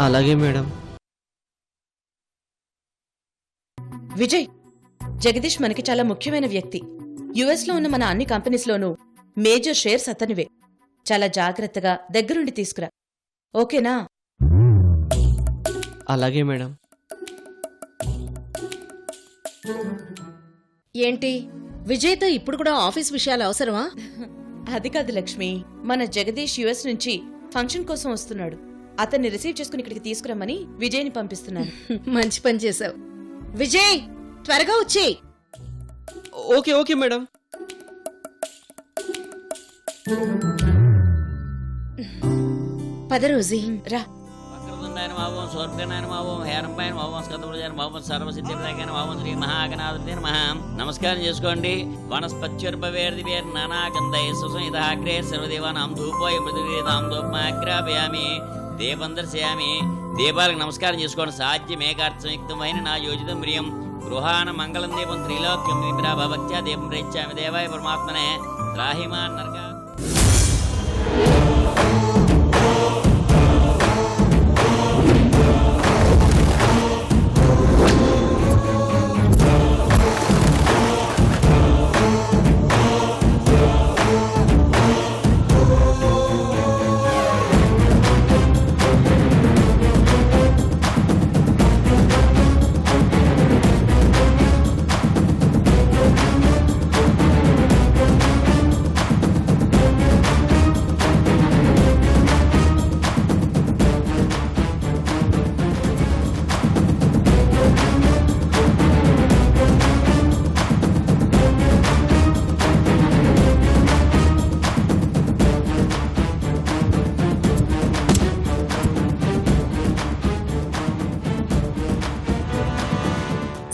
అలాగే మేడం. విజయ్, జగదీష్ మనకి చాలా ముఖ్యమైన వ్యక్తి. యుఎస్ లో ఉన్న మన అన్ని కంపెనీస్లోనూ మేజర్ షేర్స్ అతనివే. చాలా జాగ్రత్తగా దగ్గరుండి తీసుకురా, ఓకేనా? అలాగే మేడం. ఏంటి, విజయ్తో ఇప్పుడు కూడా ఆఫీస్ విషయాలు అవసరమా? అది కాదు లక్ష్మి, మన జగదీష్ యుఎస్ నుంచి ఫంక్షన్ కోసం వస్తున్నాడు. అతన్ని రిసీవ్ చేసుకుని ఇక్కడికి తీసుకురమ్మని విజయ్ని పంపిస్తున్నాను. మంచి పని చేశావు. విజయ్, త్వరగా వచ్చేయ్. Okay okay madam. పద రోజీ, రా. వక్రతుండాయన మావం, స్వర్గనాయన మావం, హేరంపాయన మావం, స్కందపురజాయన మావం, సర్వసిద్ధిప్రదాయన మావం, శ్రీ మహాగణాధిపతి నమః. నమస్కారం చేసుకోండి. వనస్పత్యుర్భవేర్దివేర్ నానాగంధై సుసంహితాగ్రే సర్వదేవానాం ధూపోయ పృథివీతాం ధూపమాగ్రాపయామి దీపం దర్శయామి. దీపాలకు నమస్కారం చేసుకోండి. సాధ్యమేకార్థసంయుక్తమైన నా యోజితం ప్రియం గృహాన మంగళం దీపం త్రిలోక్యం భక్త్యా దీపం ప్రేచ్యామి దేవాయ పరమాత్మనే త్రాహిమాన్నర్గా.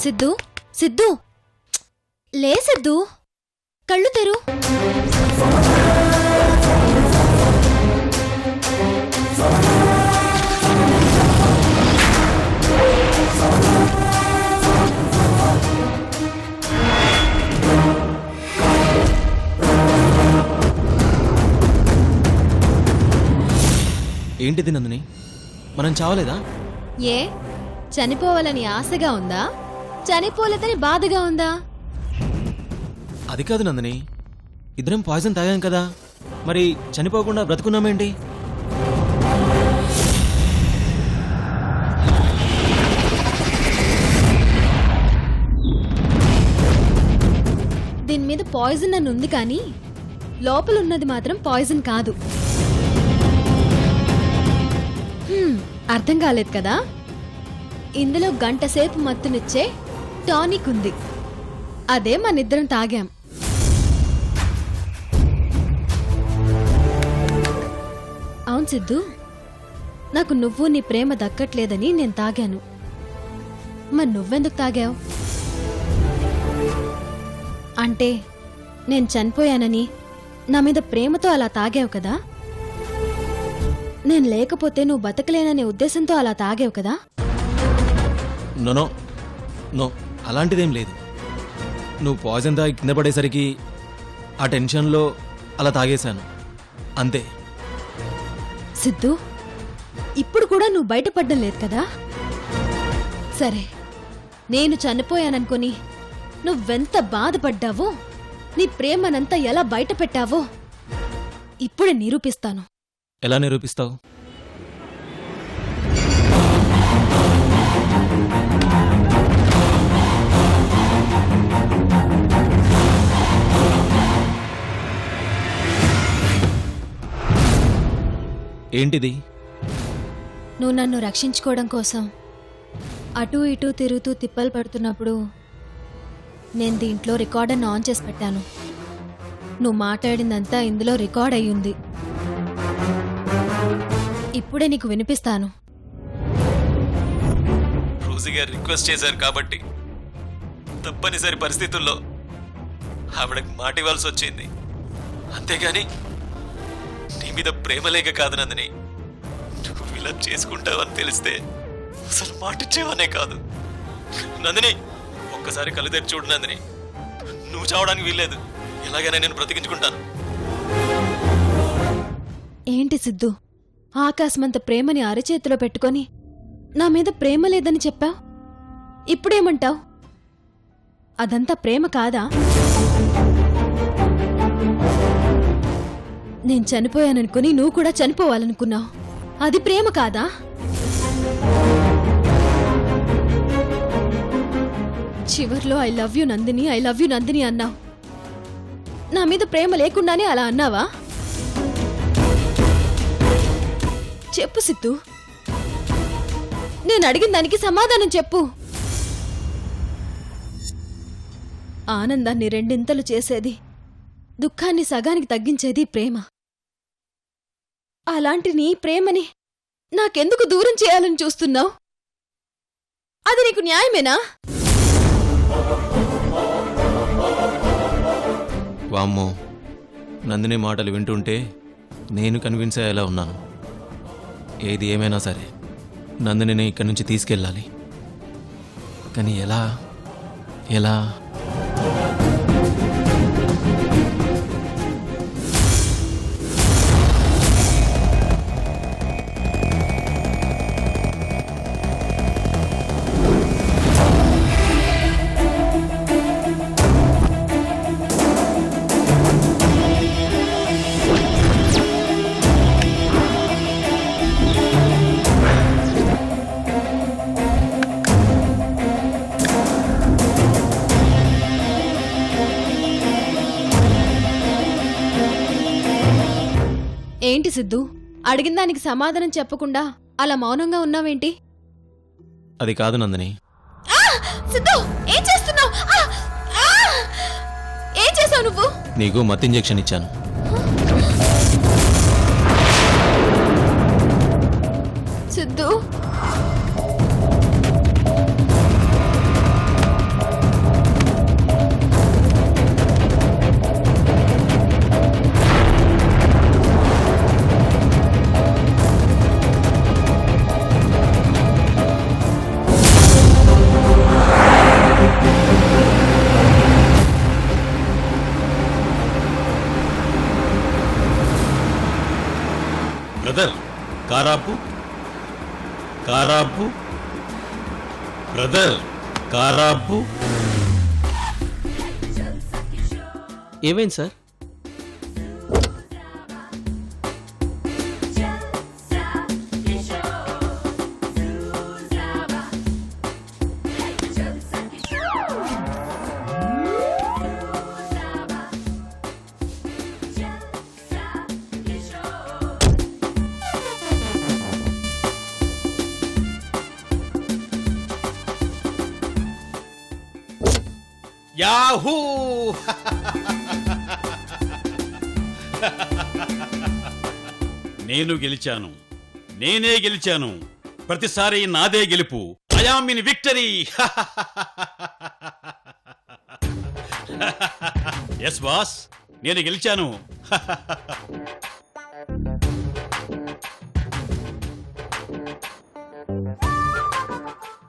సిద్ధు, సిద్ధు, లే సిద్ధు, కళ్ళు తెరు. ఏంటిది నందిని, మనం చావలేదా? ఏ చనిపోవాలని ఆశగా ఉందా, చనిపోలేదని బాధగా ఉందా? అది కాదు నందిని, ఇద్దరం పాయిజన్ తాగాం కదా, మరి చనిపోకుండా బ్రతుకున్నామేంటి? దీని మీద పాయిజన్ అని ఉంది కానీ లోపల ఉన్నది మాత్రం పాయిజన్ కాదు. అర్థం కాలేదు కదా? ఇందులో గంట సేపు మత్తునిచ్చే టానిక్ ఉంది. అదే మనిద్దరం తాగాం. అవును సిద్ధు, నాకు నువ్వు నీ ప్రేమ దక్కట్లేదని నేను తాగాను. మరి నువ్వెందుకు తాగావు? అంటే నేను చనిపోయానని నా మీద ప్రేమతో అలా తాగావు కదా. నేను లేకపోతే నువ్వు బతకలేననే ఉద్దేశంతో అలా తాగావు కదా. నో నో, అలాంటిదేం లేదు. నువ్వు పాయిజన్ తాగి కింద పడేసరికి ఆ టెన్షన్లో అలా తాగేశాను, అంతే. సిద్ధు, ఇప్పుడు కూడా నువ్వు బయటపడ్డం లేదు కదా. సరే, నేను చనిపోయాననుకుని నువ్వెంత బాధపడ్డావో, నీ ప్రేమనంతా ఎలా బయట పెట్టావో ఇప్పుడే నిరూపిస్తాను. ఎలా నిరూపిస్తావు? ఏంటిది? నువ్వు నన్ను రక్షించుకోవడం కోసం అటూ ఇటూ తిరుగుతూ తిప్పలు పడుతున్నప్పుడు నేను దీంట్లో రికార్డర్ని ఆన్ చేసి పెట్టాను. నువ్వు మాట్లాడిందంతా ఇందులో రికార్డ్ అయ్యింది. ఇప్పుడే నీకు వినిపిస్తాను. రోజీ గారు రిక్వెస్ట్ చేశారు కాబట్టి తప్పనిసరి పరిస్థితుల్లో ఆవిడకి మాట ఇవ్వాల్సి వచ్చింది, అంతేగాని నీ మీద ప్రేమ లేక కాదు నందిని. నువ్వు ఇలా చేసుకుంటావని తెలిస్తే అసలు మాటిచ్చేవనే కాదు. నందిని, ఒక్కసారి కళ్ళు తెరిచి చూడు నందిని. నువ్వు చావడానికి వీల్లేదు. ఎలాగైనా నేను బ్రతికించుకుంటాను. ఏంటి సిద్ధు, ఆకాశమంత ప్రేమని అరచేతిలో పెట్టుకొని నా మీద ప్రేమ లేదని చెప్పావు. ఇప్పుడేమంటావు? అదంతా ప్రేమ కాదా? నేను చనిపోయాననుకుని నువ్వు కూడా చనిపోవాలనుకున్నావు. అది ప్రేమ కాదా? చివర్లో I love you Nandini, I love you Nandini అన్నావు. నా మీద ప్రేమ లేకుండానే అలా అన్నావా? చెప్పు సిద్ధు, నేను అడిగిన దానికి సమాధానం చెప్పు. ఆనందాన్ని రెండింతలు చేసేది, దుఃఖాన్ని సగానికి తగ్గించేది ప్రేమ. అలాంటి నీ ప్రేమని నాకెందుకు దూరం చేయాలని చూస్తున్నావు? అది నీకు న్యాయమేనా? వామ్మో, నందిని మాటలు వింటుంటే నేను కన్విన్స్ అయ్యేలా ఉన్నాను. ఏది ఏమైనా సరే నందినిని ఇక్కడి నుంచి తీసుకెళ్ళాలి. కానీ ఎలా ఎలా? ఏంటి సిద్ధు, అడిగిన దానికి సమాధానం చెప్పకుండా అలా మౌనంగా ఉన్నావేంటి? అది కాదు నందిని. సిద్ధు, ఏం చేస్తున్నావు? ఏం చేసావు నువ్వు? నీకు మత్తు ఇంజెక్షన్ ఇచ్చాను. సిద్ధు, బ్రదర్ కారాపు, కారాపు, బ్రదర్ కారాపు. ఏమైంది సార్? యాహూ! నేను గెలిచాను, నేనే గెలిచాను. ప్రతిసారి నాదే గెలుపు. I am in victory. Yes boss, నేను గెలిచాను.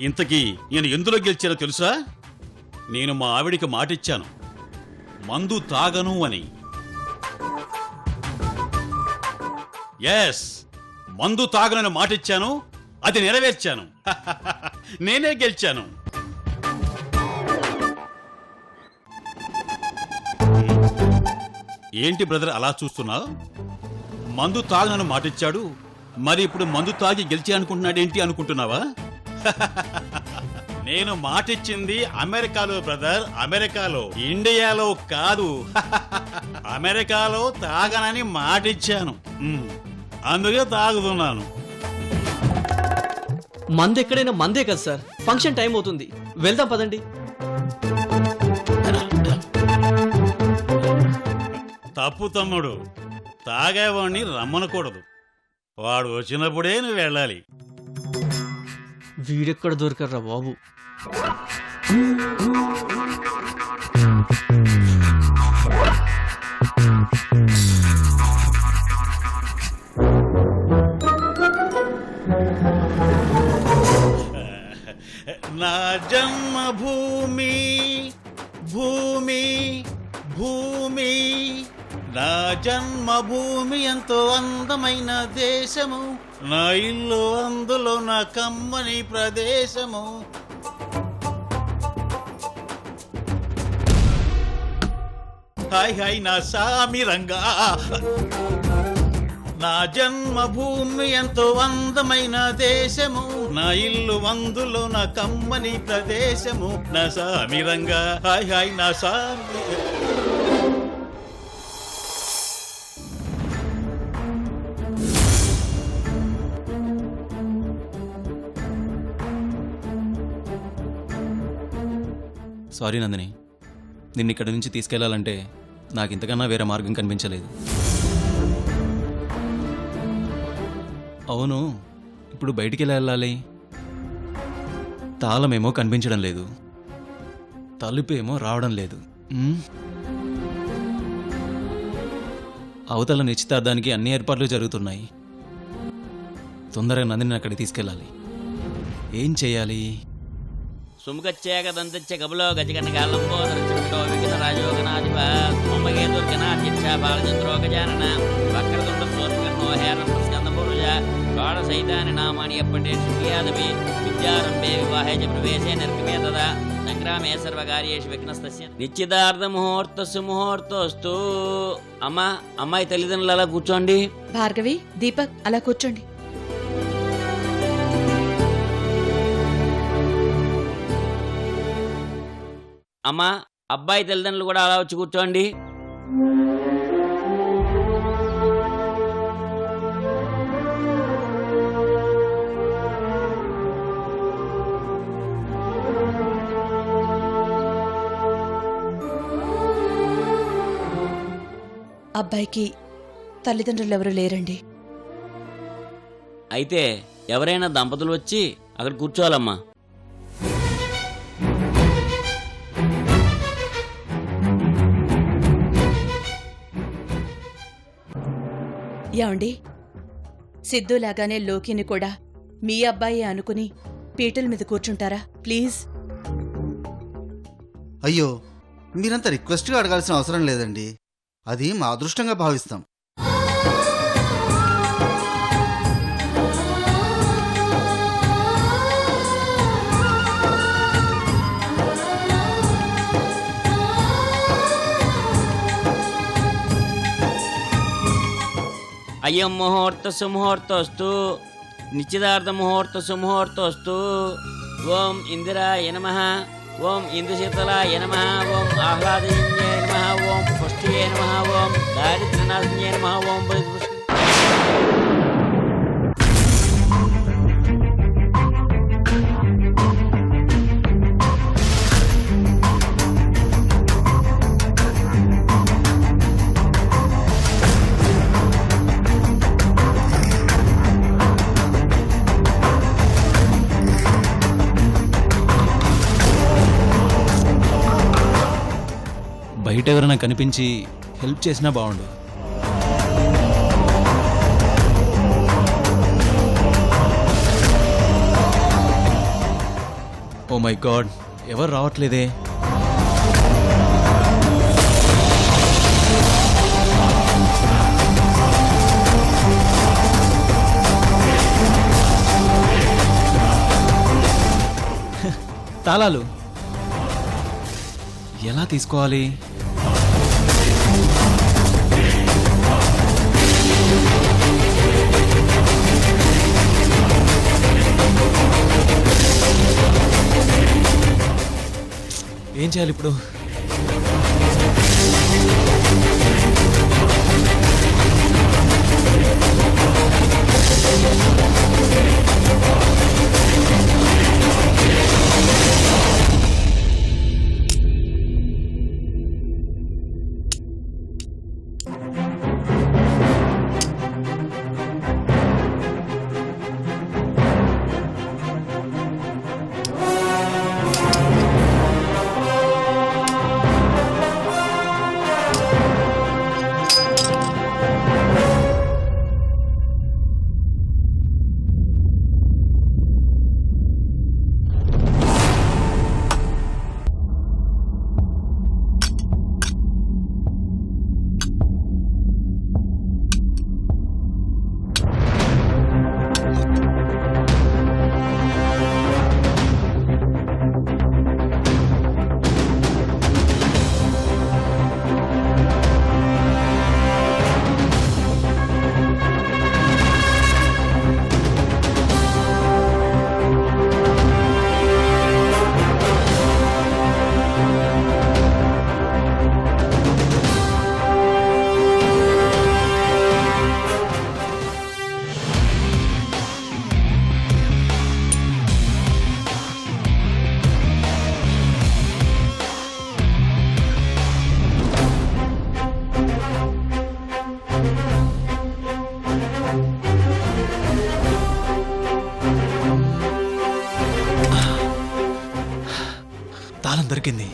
ఇంతకీ నేను ఎందులో గెలిచానో తెలుసా? నేను మా ఆవిడికి మాటిచ్చాను, మందు తాగను అని. ఎస్, మందు తాగనని మాటిచ్చాను, అది నెరవేర్చాను. నేనే గెలిచాను. ఏంటి బ్రదర్ అలా చూస్తున్నావు? మందు తాగనని మాటిచ్చాడు, మరి ఇప్పుడు మందు తాగి గెలిచి అనుకుంటున్నాడేంటి అనుకుంటున్నావా? నేను మాటిచ్చింది అమెరికాలో బ్రదర్, అమెరికాలో, ఇండియాలో కాదు. అమెరికాలో తాగనని మాటిచ్చాను, అందుకే తాగుతున్నాను. మందు ఎక్కడైనా మందే కదా సార్. ఫంక్షన్ టైం అవుతుంది, వెళ్దాం పదండి. తప్పు తమ్ముడు, తాగేవాడిని రమ్మనకూడదు. వాడు వచ్చినప్పుడే నువ్వు వెళ్ళాలి. వీడెక్కడ దొరకర్రా బాబు. నా జన్మభూమి, భూమి, భూమి, నా జన్మభూమి ఎంతో అందమైన దేశము, నా ఇల్లు అందులో నా కమ్మని ప్రదేశము. హాయ్ హాయ్ నా సామి రంగా, నా జన్మభూమి ఎంతో అందమైన దేశము, నా ఇల్లు అందులో నా కమ్మని ప్రదేశము, నా సామి రంగా. హాయ్ హాయ్ నా సామి. సారీ నందిని, నిన్ను ఇక్కడి నుంచి తీసుకెళ్లాలంటే నాకు ఇంతకన్నా వేరే మార్గం కనిపించలేదు. అవును, ఇప్పుడు బయటికి ఎలా వెళ్ళాలి? తాళమేమో కనిపించడం లేదు, తలుపేమో రావడం లేదు. అవతల నిశ్చితార్థానికి అన్ని ఏర్పాట్లు జరుగుతున్నాయి. తొందరగా నందిని అక్కడికి తీసుకెళ్ళాలి. ఏం చేయాలి? సుముఖచ్చేక దంతచ్చ కబులో గజగణ కాలంబోదరచండో విఘ్న రాజోగనాధిప సోమకేతుర్గనాధ్యక్ష బాలచంద్రో గజానన వక్రతుండ సూర్పకర్ణో హేరం స్కందపూర్వజ షోడ సైతాని నామాని అప్పటే శృతియాదపి విద్యారంభే వివాహే చ ప్రవేశే నిర్గమే తదా సంగ్రామే సర్వకార్యేషు విఘ్నస్తస్య నిశ్చితార్థ ముహూర్తస్సు ముహూర్తోస్తు. అమ్మాయి తల్లిదండ్రులు అలా కూర్చోండి. భార్గవి, దీపక్ అలా కూర్చోండి. అమ్మా, అబ్బాయి తల్లిదండ్రులు కూడా అలా వచ్చి కూర్చోండి. అబ్బాయికి తల్లిదండ్రులు ఎవరు లేరండి. అయితే ఎవరైనా దంపతులు వచ్చి అక్కడ కూర్చోవాలమ్మా. యాండి, సిద్ధులాగానే లోకిని కూడా మీ అబ్బాయి అనుకుని పీటల మీద కూర్చుంటారా ప్లీజ్? అయ్యో, మీరంత రిక్వెస్ట్గా అడగాల్సిన అవసరం లేదండి. అది మా అదృష్టంగా భావిస్తాం. అయ్యం ముహూర్త సుముహూర్తోస్తు నిశ్చితార్థ ముహూర్త సుముహూర్తోస్తు. ఓం ఇందిరాయ నమః, ఓం ఇందుశీతలాయ నమః, ఓం ఆహ్లాదజన్యాయ నమః, ఓం పుష్టియే నమః, ఓం దారిద్ర్యనాశన్యాయ నమః, ఓం బయట ఎవరైనా కనిపించి హెల్ప్ చేసినా బాగుండు. ఓ మై గాడ్, ఎవరు రావట్లేదే. తాళాలు ఎలా తీసుకోవాలి? ఏం చేయాలి ఇప్పుడు? దొరికింది.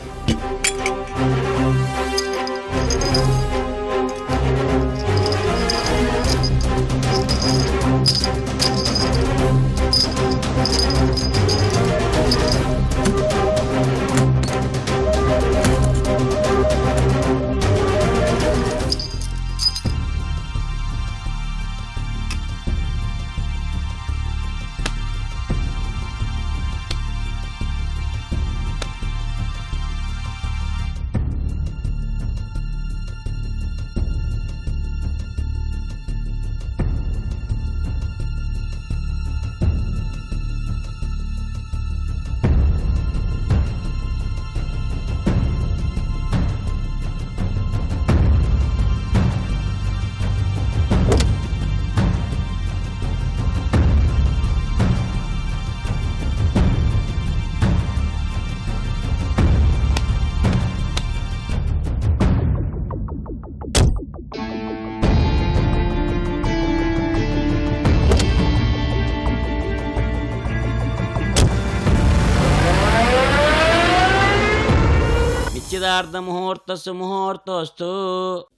నిశ్చితార్థ ముహూర్తస్సు ముహూర్తోస్తు.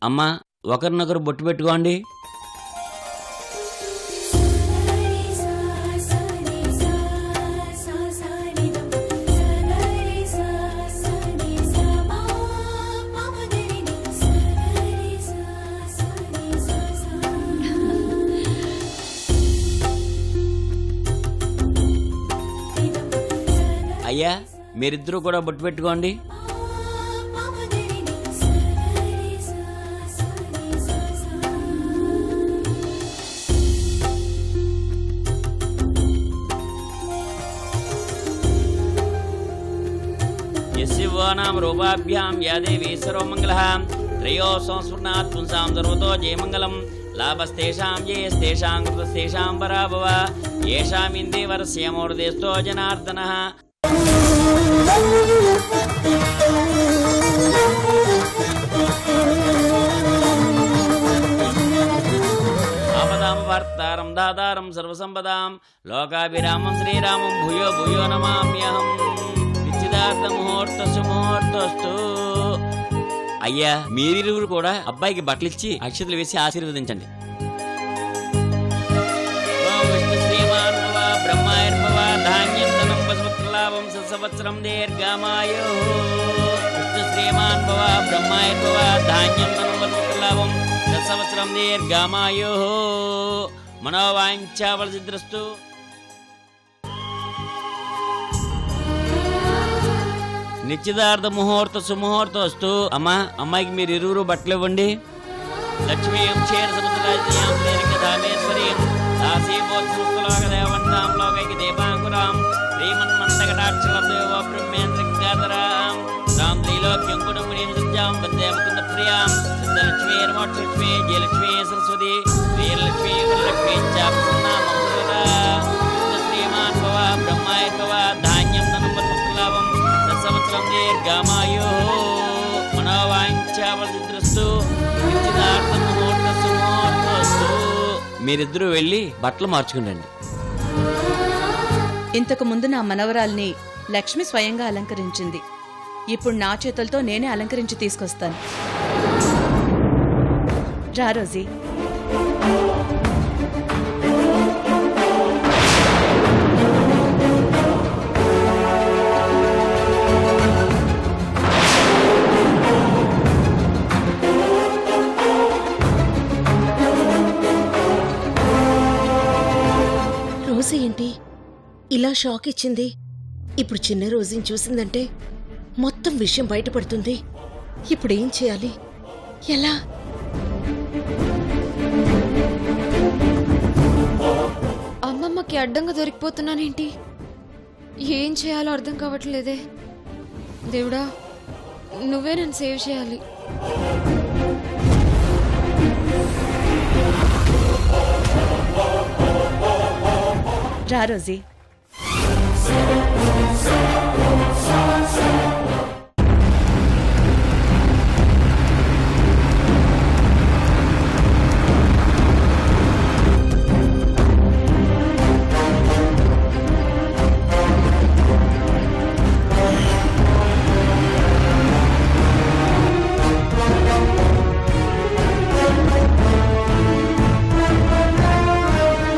అమ్మా, ఒకరినొకరు బొట్టు పెట్టుకోండి. అయ్యా, మీరిద్దరూ కూడా బొట్టు పెట్టుకోండి. యస్యవానాం రూపాభ్యాం యా దేవీ సర్వమంగళః త్రయో సంస్ఫుర్ణాత్ పుంసాం సర్వతో జయమంగళం లాభస్తేషాం జయస్తేషాం కృతస్తేషాం పరాభవ యేషామిందేవరస్య మూర్ధేస్తో జనార్దనః. ఆపదాం వార్తారం దాతారం సర్వసంపదాం లోకాభిరామం శ్రీరామం భూయో భూయో నమామ్యహం. ముహూర్తస్సు ముహూర్తోస్తు. అయ్యా, మీరిరువురు కూడా అబ్బాయికి బట్టలు ఇచ్చి అక్షతలు వేసి ఆశీర్వదించండి. విష్ణు శ్రీమాన్ భవ బ్రహ్మాయుర్భవ ధాన్యం ధనం పశుపుత్రలాభం సంవత్సరం దీర్ఘమాయు. విష్ణు శ్రీమాన్ భవ బ్రహ్మాయుర్భవ ధాన్యం ధనం పశుపుత్రలాభం సంవత్సరం దీర్ఘమాయు. మనోవాంఛాఫలసిద్ధిరస్తు. నిశ్చితార్థ ముహూర్త సుముహూర్తోస్తు. అమ్మా, అమ్మాయికి మీరు ఇరువురు బట్టలు ఇవ్వండి. లక్ష్మీం క్షీర సముద్రామేశ్వరీం దాసీపోత్సలోకదేవంతాం లోకైకి దీపాంకురాం శ్రీమన్మంతకటాక్షలదేవ బ్రహ్మేంద్రగాధరాం రాం త్రైలోక్యం కుటుంబినీం సజ్జాం వందే ముకుంద ప్రియాం సిద్ధలక్ష్మీర్మోక్షలక్ష్మీ జయలక్ష్మీ సరస్వతి వీరలక్ష్మీ వరలక్ష్మీ చాపసన్నాం అమృతా. శ్రీమాన్ భవ బ్రహ్మాయుర్భవ ధాన్యం ధనం పశుపుత్రలాభం సంవత్సరం దీర్ఘమాయు. మనోవాంఛాఫలసిద్ధిరస్తు. నిశ్చితార్థ ముహూర్తస్సు ముహూర్తోస్తు. మీరిద్దరూ వెళ్ళి బట్టలు మార్చుకునండి. ఇంతకు ముందు నా మనవరాల్ని లక్ష్మి స్వయంగా అలంకరించింది. ఇప్పుడు నా చేతులతో నేనే అలంకరించి తీసుకొస్తాను. రా రోజీ. రోజు ఏంటి ఇలా షాక్ ఇచ్చింది? ఇప్పుడు చిన్న రోజుని చూసిందంటే మొత్తం విషయం బయటపడుతుంది. ఇప్పుడు ఏం చేయాలి? ఎలా? అమ్మమ్మకి అడ్డంగా దొరికిపోతున్నానేంటి? ఏం చేయాలో అర్థం కావట్లేదే. దేవుడా, నువ్వే నన్ను సేవ్ చేయాలి. రా రోజీ.